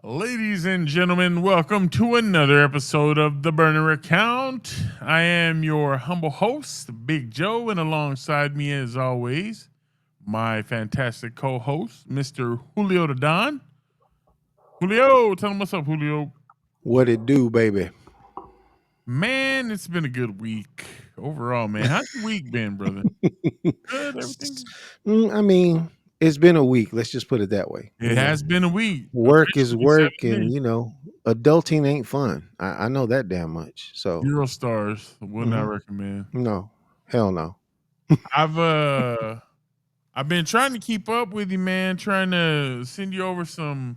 Ladies and gentlemen, welcome to another episode of The Burner Account. I am your humble host, Big Joe, and alongside me, as always, my fantastic co host, Mr. Julio the Don. Julio, tell him what's up, Julio. What it do, baby? Man, it's been a good week overall, man. How's your week been, brother? Good, everything? I mean, it's been a week. Let's just put it that way. It has been a week, Work is officially work, 7 days. and adulting ain't fun. I know that damn much. So, Zero stars, would not mhm. recommend. No, hell no. I've uh I've been trying to keep up with you, man. Trying to send you over some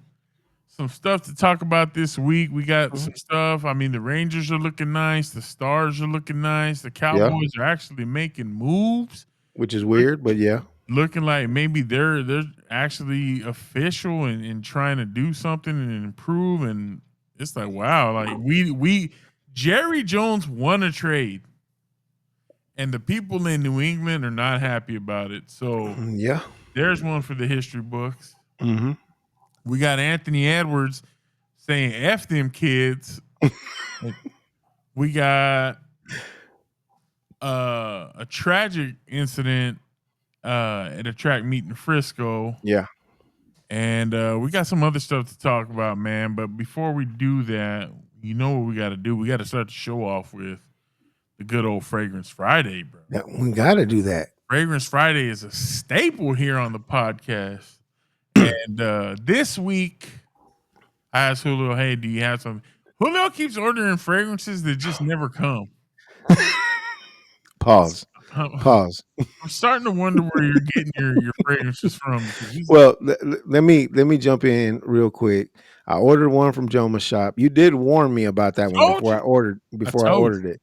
stuff to talk about this week. We got Mhm. some stuff. I mean, the Rangers are looking nice. The Stars are looking nice. The Yeah, Cowboys are actually making moves. which is Look, weird, but yeah. looking like maybe they're actually official and trying to do something and improve. And it's like wow, like we Jerry Jones won a trade, and the people in New England are not happy about it. So Yeah. there's one for the history books. Hmm. We got Anthony Edwards saying F them kids. We got a tragic incident at a track meet in Frisco. Yeah. And we got some other stuff to talk about, man. But before we do that, you know what we got to do? We got to start the show off with the good old Fragrance Friday, bro. We got to do that. Fragrance Friday is a staple here on the podcast. And this week, I asked Julio, hey, do you have something? Julio keeps ordering fragrances that just never come. Pause. I'm Pause. starting to wonder where you're getting your fragrances from because he's Well, let me jump in real quick. I ordered one from Joma's shop. You did warn me about that one told you. I before I told ordered you. it.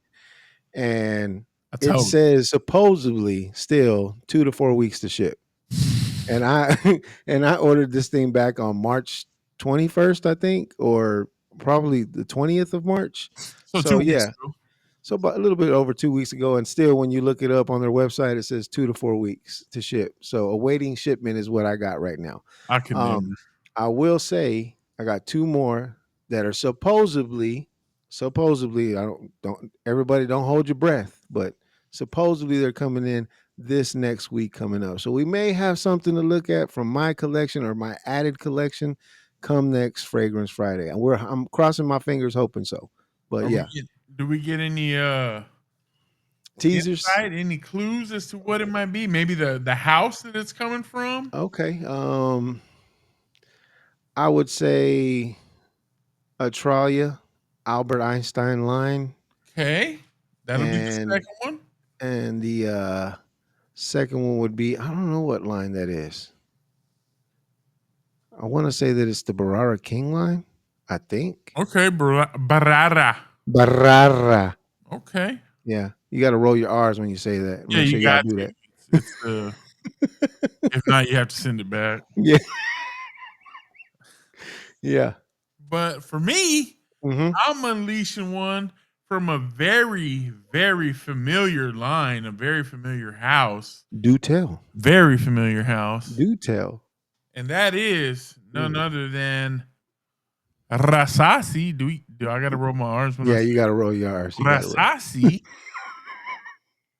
And I it told you. says supposedly still 2 to 4 weeks to ship. And I and I ordered this thing back on March 21st, I think, or probably the 20th of March. So So 2 weeks yeah, ago, so about a little bit over 2 weeks ago, and still when you look it up on their website, it says 2 to 4 weeks to ship. So awaiting shipment is what I got right now. I could never. Um, I will say I got two more that are supposedly I don't everybody don't hold your breath, but supposedly they're coming in this next week coming up. So we may have something to look at from my collection or my added collection come next Fragrance Friday. And I'm crossing my fingers hoping so. But Are we yeah, get, do we get any teasers. insight, any clues as to what it might be? Maybe the house that it's coming from? Okay. I would say Atralia, Albert Einstein line, Okay. That'll be the and second one. the second one would be I don't know what line that is. I want to say that it's the Barara King line. I think Okay, Barara. Barara. Okay. Yeah, you got to roll your R's when you say that. Yeah, Make you sure y'all got do to. that. It's if not, you have to send it back. Yeah, yeah. But for me, Mm-hmm. I'm unleashing one from a very, very familiar line, a very familiar house, Do tell. very familiar house, Do tell. and that is none Mm. other than Rasasi. Do I got to roll my R's when I Yeah, say you got to roll your R's. You got to roll. Rasasi?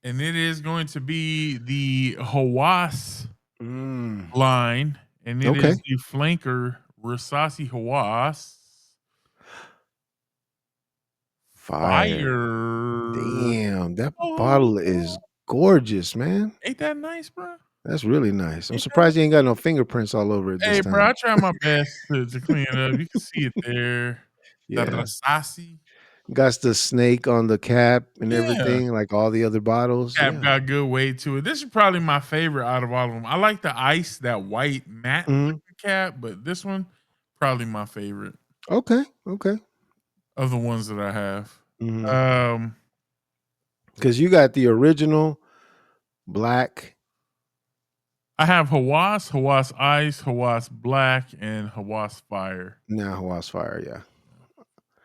And it is going to be the Hawas Mm. line, and it Okay. is the flanker Rasasi Hawas Fire. Fire. Damn, that Oh, bottle is gorgeous, man. ain't that nice, bro? That's really nice. I'm Ain't that surprised you ain't got no fingerprints all over it this Hey, bro, time. I try my best to clean it up. You can see it there. The Yeah. Rasasi. Got the snake on the cap and Yeah. everything, like all the other bottles. Cap Yeah. got good weight to it. This is probably my favorite out of all of them. I like the ice, that white matte Mhm. looking cap, but this one, probably my favorite Okay. Okay. of the ones that I have. Mhm. Um, Because you got the original black. I have Hawas, Hawas Ice, Hawas Black, and Hawas Fire. Now Hawas Fire. Yeah.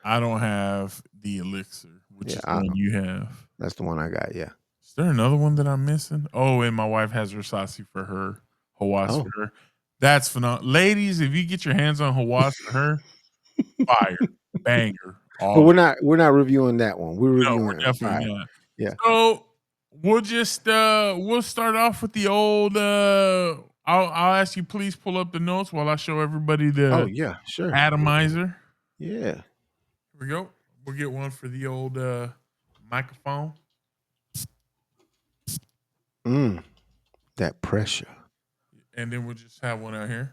I don't have the Elixir, which Yeah. is the one you have. That's the one I got. Yeah. Is there another one that I'm missing? Oh, and my wife has Rasasi for her, Hawas Oh. for her. That's phenomenal. Ladies, if you get your hands on Hawas for her, Fire, banger, But all we're not reviewing that one. We're no, we're reviewing definitely fire. not. Yeah. So we'll just we'll start off with the old I'll ask you please pull up the notes while I show everybody Oh the yeah, sure. atomizer. Yeah. Here we go. We'll get one for the old microphone. Mm, that pressure. And then we'll just have one out here.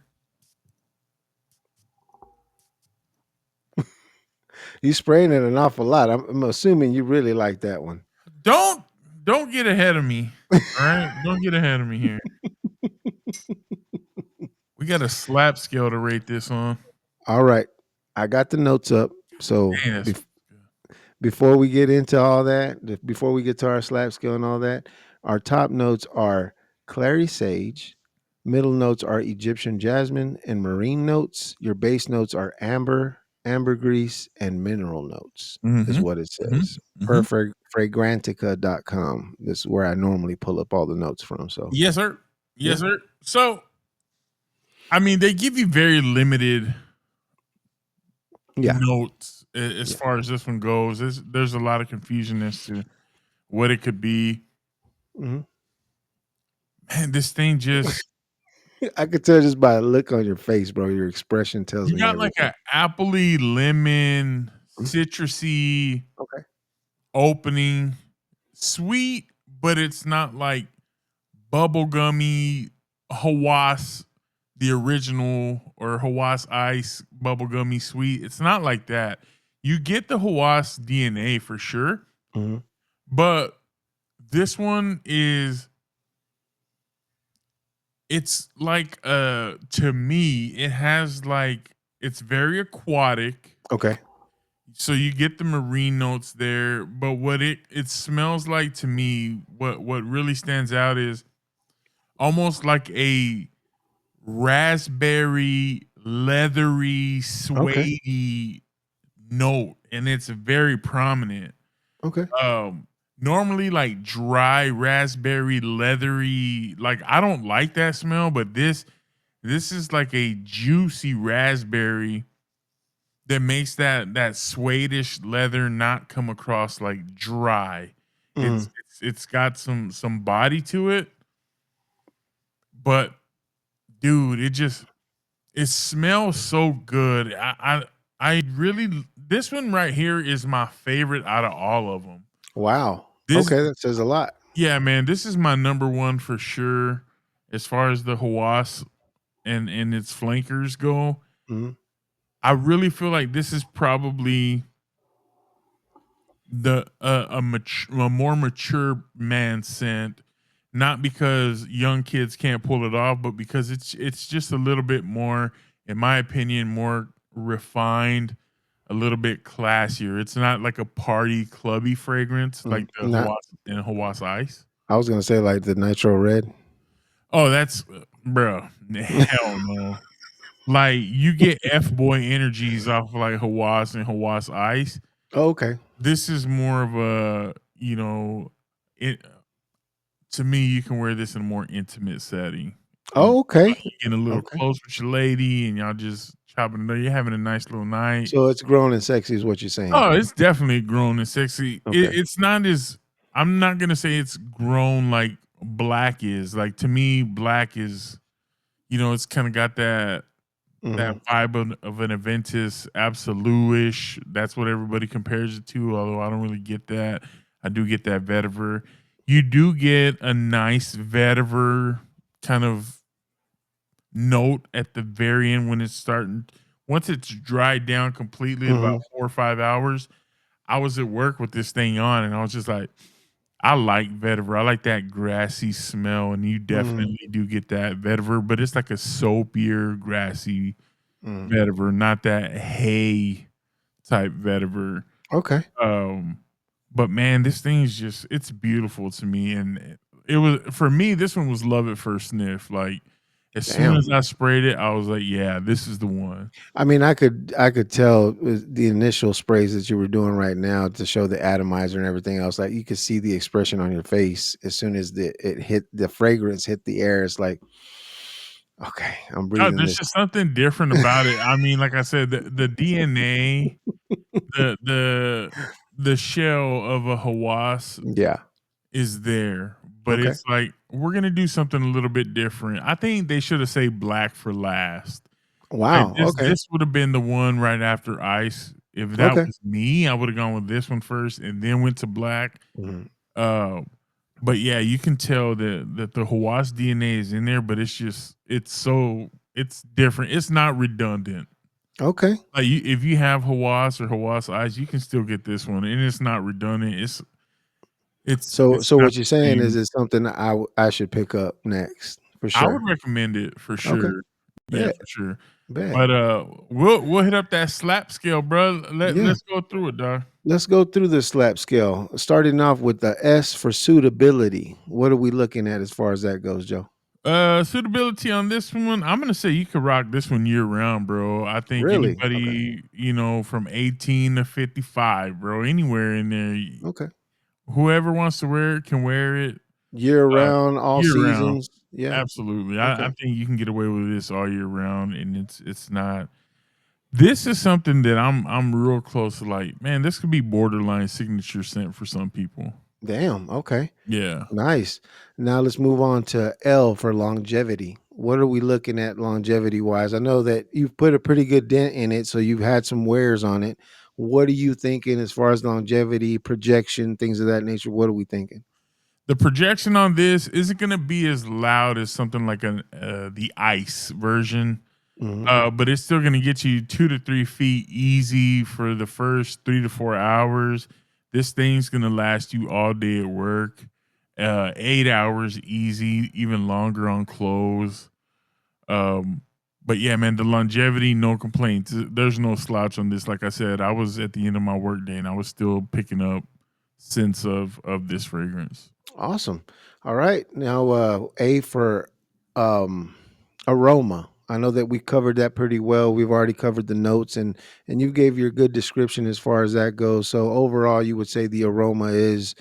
You spraying it an awful lot. I'm assuming you really like that one. Don't don't get ahead of me. All right. Don't get ahead of me here. We got a slap scale to rate this on. All right. I got the notes up. So Dang, that's before we get into all that, before we get to our slap skill and all that, our top notes are clary sage, middle notes are Egyptian jasmine, and marine notes. Your base notes are amber, ambergris, and mineral notes, is mm-hmm. what it Mm-hmm. says. Mm-hmm. Fragrantica.com. This is where I normally pull up all the notes from. So, Yes, sir. yeah. Yes, sir. So I mean, they give you very limited Yeah. notes as Yeah. far as this one goes. There's a lot of confusion as to what it could be. Mhm. Man, this thing just I could tell just by the look on your face, bro. Your expression tells you me got like everything. a appley, lemon, Mhm. citrusy Okay. opening, sweet, but it's not like bubblegummy Hawas, the original or Hawas Ice bubblegummy sweet. It's not like that. You get the Hawas DNA for sure, Mhm. but this one is it's like to me it has like it's very aquatic. Okay. So you get the marine notes there, but what it smells like to me, what really stands out is almost like a raspberry, leathery, Okay. suede note, and it's very prominent. Okay. Um, Normally like dry raspberry, leathery, like I don't like that smell, but this is like a juicy raspberry that makes that suedish leather not come across like dry. Mhm. It's got some body to it, but dude, it smells so good. I really this one right here is my favorite out of all of them. Wow. This Okay, that says a lot. yeah, man, this is my number one for sure as far as the Hawas and its flankers go. Mhm. I really feel like this is probably the a more mature man scent, not because young kids can't pull it off, but because it's just a little bit more, in my opinion, more refined, a little bit classier. It's not like a party clubby fragrance like the Not Hawas and Hawas Ice. I was gonna say like the nitro red. Oh, that's bro, hell no. Like you get F boy energies off like Hawas and Hawas Ice. Oh, okay. This is more of a, it to me, you can wear this in a more intimate setting. Oh, okay. You getting a little Okay. close with your lady and y'all just chopping it up. You're having a nice little night. So it's grown and sexy is what you're saying. Oh, it's definitely grown and sexy. Okay. It's not as I'm not gonna say it's grown like black is. Like to me, black is, it's kind of got that Mhm. vibe of an Aventus Absolute-ish. That's what everybody compares it to, although I don't really get that. I do get that vetiver. You do get a nice vetiver kind of note at the very end when it's starting. Once it's dried down completely at about Mhm. 4 or 5 hours, I was at work with this thing on and I was just like, I like vetiver. I like that grassy smell, and you Mhm. definitely do get that vetiver, but it's like a soapier, grassy Mhm. vetiver, not that hay type vetiver. Okay. Um, but man, this thing is just it's beautiful to me, and it was for me. This one was love at first sniff. Like as soon Damn. as I sprayed it, I was like, yeah, this is the one. I mean, I could tell with the initial sprays that you were doing right now to show the atomizer and everything else. Like you could see the expression on your face as soon as the fragrance hit the air. It's like, Okay, I'm No, breathing there's this. just something different about it. I mean, like I said, the DNA, the the the shell of a Hawass Yeah. is there, but Okay. it's like, we're gonna do something a little bit different. I think they should have saved black for last. Like, Wow. Okay. this would have been the one right after ice. If that Okay. was me, I would have gone with this one first and then went to black. Mhm. Uh, but yeah, you can tell that the Hawass DNA is in there, but it's different. It's not redundant. Okay. Like, if you have Hawass or Hawass eyes, you can still get this one, and it's not redundant. It's So not what you're the saying is same. it's something I should pick up next for I would sure. recommend it for Okay. sure. Yeah, Bet. for sure. Bet. But we'll hit up that slap scale, bro. Yeah. Let's go through it, dog. Let's go through the slap scale. Starting off with the S for suitability. What are we looking at as far as that goes, Joe? Suitability on this one, I'm gonna say you could rock this one year round, bro. I think Really? Okay. anybody, from 18 to 55, bro, anywhere in there, Okay. whoever wants to wear it can wear it Year uh, round, all year round. seasons. Yeah. Absolutely, I Okay. think you can get away with this all year round, and it's not. This is something that I'm real close to. Like, man, this could be borderline signature scent for some people. Damn. Okay. Yeah. Nice. Now let's move on to L for longevity. What are we looking at longevity wise? I know that you've put a pretty good dent in it, so you've had some wears on it. What are you thinking as far as longevity, projection, things of that nature? What are we thinking? The projection on this isn't going to be as loud as something like the ice version, Hmm. but it's still going to get you 2 to 3 feet easy for the first 3 to 4 hours. This thing's going to last you all day at work, 8 hours easy, even longer on clothes. Um, but yeah, man, the longevity, no complaints. There's no slouch on this. Like I said, I was at the end of my workday and I was still picking up scents of this fragrance. Awesome. All right. Now, A for um, aroma. I know that we covered that pretty well. We've already covered the notes, and you gave your good description as far as that goes. So overall, you would say the aroma is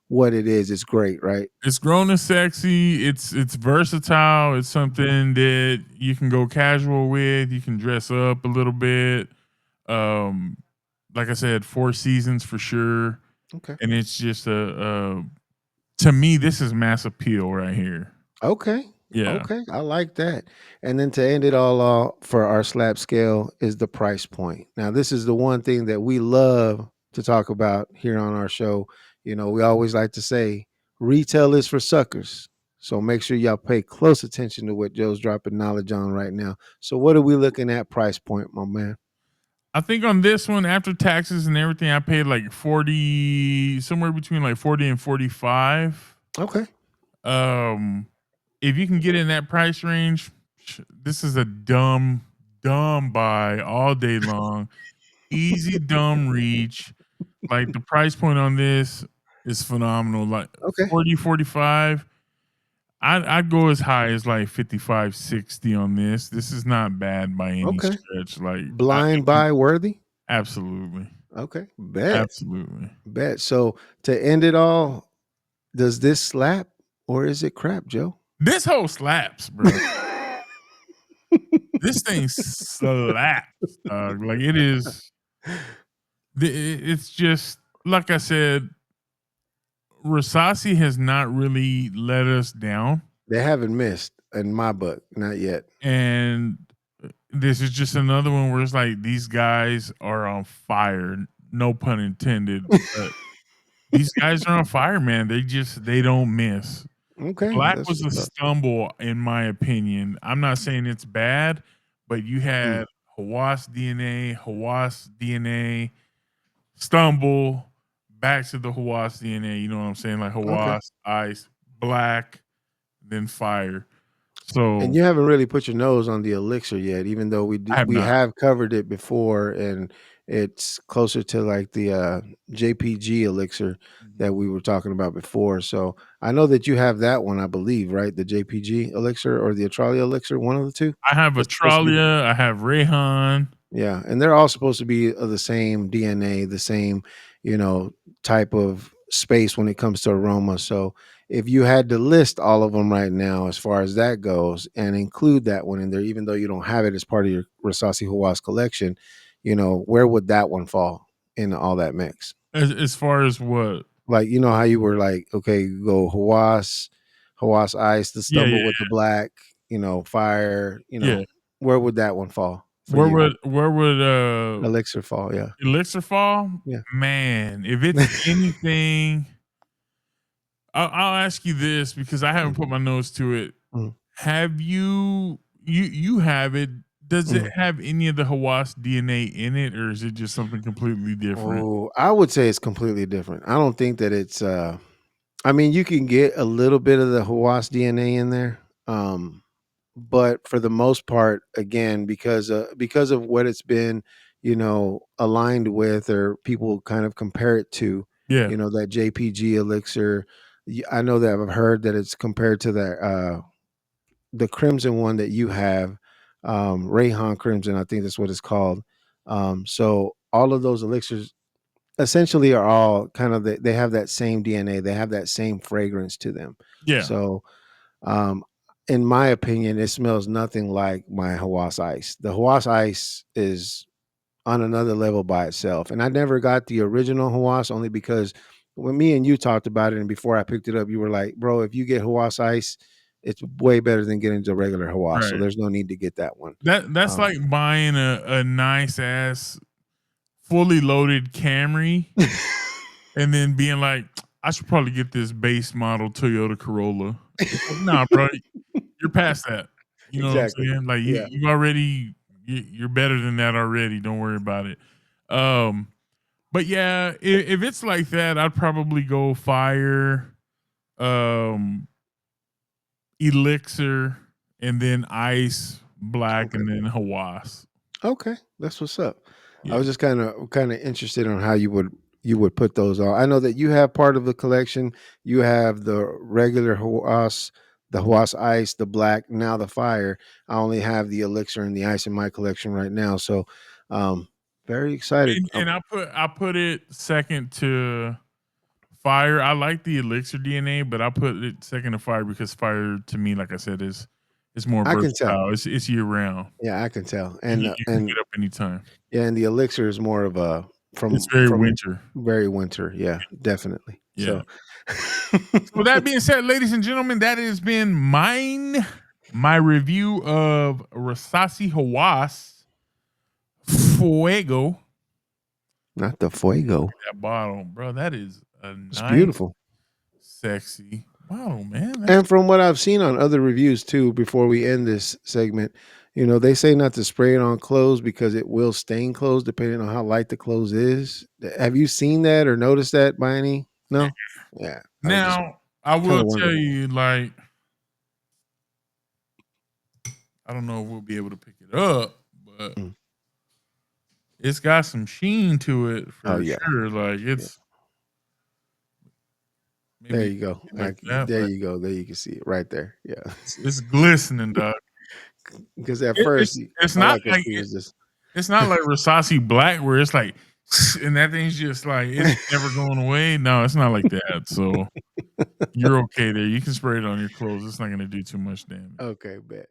what it is. It's great, right? It's grown and sexy. It's versatile. It's something that you can go casual with. You can dress up a little bit. Um, like I said, 4 seasons for sure. Okay. And it's just to me, this is mass appeal right here. Okay. Yeah. Okay. I like that. And then to end it all off for our slab scale is the price point. Now, this is the one thing that we love to talk about here on our show. You know, we always like to say retail is for suckers. So make sure y'all pay close attention to what Joe's dropping knowledge on right now. So what are we looking at price point, my man? I think on this one, after taxes and everything, I paid like 40, somewhere between like 40 and 45. Okay. Um, if you can get in that price range, this is a dumb buy all day long. Easy dumb reach. Like, the price point on this is phenomenal. Like Okay. 40, 45. I'd go as high as like 55, 60 on this. This is not bad by any Okay. stretch. Like, Blind buy worthy. absolutely. Okay. Bet. Absolutely. Bet. So to end it all, does this slap or is it crap, Joe? This whole slaps, bro. This thing slaps, dog. Like, it is. It's just like I said. Rasasi has not really let us down, They haven't missed in my book, not yet. and this is just another one where it's like these guys are on fire. No pun intended, but these guys are on fire, man. They don't miss. Okay, Black that's was a what's up. stumble, in my opinion. I'm not saying it's bad, but you Mm, had Hawass DNA, stumble, back to the Hawass DNA. You know what I'm saying? Like okay. Hawass, ice, black, then fire. And So you haven't really put your nose on the elixir yet, even though I have we not. have covered it before, and it's closer to like the JPG elixir Mhm. that we were talking about before. So I know that you have that one, I believe, right? The JPG elixir or the Australia elixir, one of the two. I have It's supposed to be. Atralia, I have Rayhan. Yeah, and they're all supposed to be of the same DNA, the same, you know, type of space when it comes to aroma. So if you had to list all of them right now, as far as that goes, and include that one in there, even though you don't have it as part of your Rasasi Hawas collection, where would that one fall in all that mix? As far as what? Like, how you were like, okay, you go Hawas Ice, the Yeah, Stumble yeah, with the Black, Fire, yeah. where would that one fall for Where you? would Elixir fall, yeah. Elixir fall? Yeah. Man, if it's anything, I'll ask you this because I haven't Mm, put my nose to it. mm, Have you have it? Does it mm. have any of the Hawass DNA in it, or is it just something completely different? Oh, I would say it's completely different. I don't think that it's I mean, you can get a little bit of the Hawass DNA in there. But for the most part, again, because of what it's been, aligned with, or people kind of compare it to, Yeah, that JPG elixir. I know that I've heard that it's compared to the crimson one that you have, Rayhan Crimson, I think that's what it's called. So all of those elixirs essentially are all kind of they have that same DNA, they have that same fragrance to them. yeah. So um, in my opinion, it smells nothing like my Hawas Ice. The Hawas Ice is on another level by itself. And I never got the original Hawas only because when me and you talked about it and before I picked it up, you were like, bro, if you get Hawas Ice, it's way better than getting the regular Hawas. So Right. there's no need to get that one. That's Um, like buying a nice ass fully loaded Camry and then being like, I should probably get this base model Toyota Corolla. It's like, nah, bro, you're past that. You know what I'm exactly. saying? Like Yeah. you already you're better than that already. Don't worry about it. Um, but yeah, if it's like that, I'd probably go fire, um, elixir, and then ice, black, Okay. and then Hawass. Okay, that's what's up. I Yeah. was just kind of interested on how you would put those on. I know that you have part of the collection. You have the regular Hawas, the Hawas Ice, the black, now the fire. I only have the elixir and the ice in my collection right now. So, um, very excited. And I put it second to fire. I like the elixir DNA, but I put it second to fire because fire to me, like I said, is more I can tell. versatile. It's year round. Yeah, I can tell. You And can, uh, you can and get up anytime. yeah, and the elixir is more of a It's from very from winter. very winter. Yeah, definitely. Yeah. So, So with that being said, ladies and gentlemen, that has been my review of Rasasi Hawas Fuego. not the fuego. That bottle, bro. That is a It's nice, beautiful. sexy bottle, man. That's And from what I've seen on other reviews too, before we end this segment, they say not to spray it on clothes because it will stain clothes depending on how light the clothes is. Have you seen that or noticed that by any? No? Yeah. I was just now I kind will of tell wondering. you, like, I don't know if we'll be able to pick it up, but Mm. it's got some sheen to it Oh for yeah. sure. Like Yeah. it's There maybe you go. like that, There but you go. There you can see it right there. Yeah. it's glistening, dog. Because at It, first it's it's I not like to like see it's just it's not like Rasasi Black where it's like, and that thing's just like it's never going away. No, it's not like that. So you're okay there. You can spray it on your clothes. It's not going to do too much damage. okay, bet.